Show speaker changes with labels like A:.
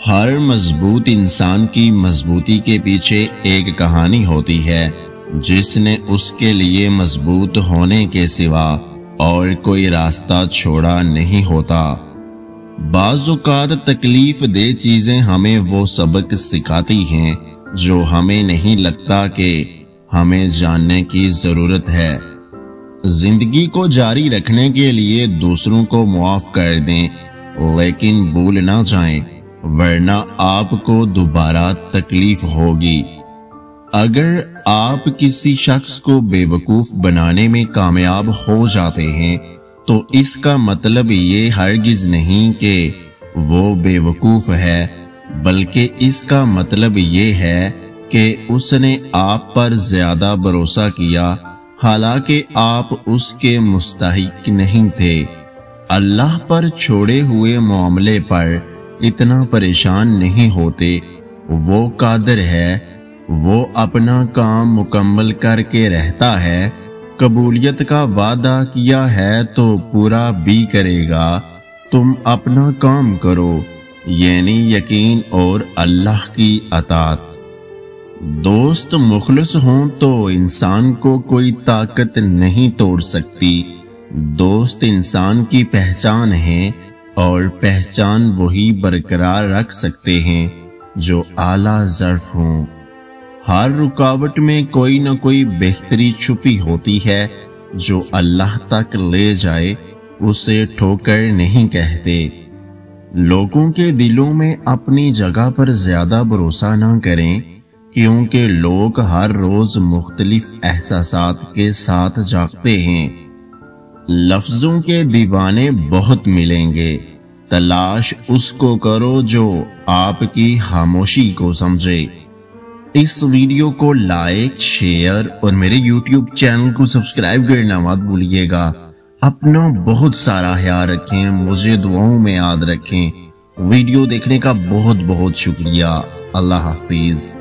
A: ہر مضبوط انسان کی مضبوطی کے پیچھے ایک کہانی ہوتی ہے جس نے اس کے لیے مضبوط ہونے کے سوا اور کوئی راستہ چھوڑا نہیں ہوتا۔ بعض اوقات تکلیف دہ چیزیں ہمیں وہ سبق سکھاتی ہیں جو ہمیں نہیں لگتا کہ ہمیں جاننے کی ضرورت ہے۔ زندگی کو جاری رکھنے کے لیے دوسروں کو معاف کر دیں، لیکن بھول نہ جائیں، ورنہ آپ کو دوبارہ تکلیف ہوگی۔ اگر آپ کسی شخص کو بے وقوف بنانے میں کامیاب ہو جاتے ہیں تو اس کا مطلب یہ ہرگز نہیں کہ وہ بے وقوف ہے، بلکہ اس کا مطلب یہ ہے کہ اس نے آپ پر زیادہ بھروسہ کیا، حالانکہ آپ اس کے مستحق نہیں تھے۔ اللہ پر چھوڑے ہوئے معاملے پر اتنا پریشان نہیں ہوتے، وہ قادر ہے، وہ اپنا کام مکمل کر کے رہتا ہے، قبولیت کا وعدہ کیا ہے تو پورا بھی کرے گا۔ تم اپنا کام کرو، یعنی یقین اور اللہ کی اطاعت۔ دوست مخلص ہوں تو انسان کو کوئی طاقت نہیں توڑ سکتی۔ دوست انسان کی پہچان ہے اور پہچان وہی برقرار رکھ سکتے ہیں جو اعلیٰ ظرف ہوں۔ ہر رکاوٹ میں کوئی نہ کوئی بہتری چھپی ہوتی ہے، جو اللہ تک لے جائے اسے ٹھوکر نہیں کہتے۔ لوگوں کے دلوں میں اپنی جگہ پر زیادہ بھروسہ نہ کریں، کیونکہ لوگ ہر روز مختلف احساسات کے ساتھ جاگتے ہیں۔ لفظوں کے دیوانے بہت ملیں گے، تلاش اس کو کرو جو آپ کی خاموشی کو سمجھے۔ اس ویڈیو کو لائک، شیئر اور میرے یوٹیوب چینل کو سبسکرائب کرنا مت بھولیے گا۔ اپنا بہت سارا خیال رکھیں، مجھے دعاؤں میں یاد رکھیں۔ ویڈیو دیکھنے کا بہت بہت شکریہ۔ اللہ حافظ۔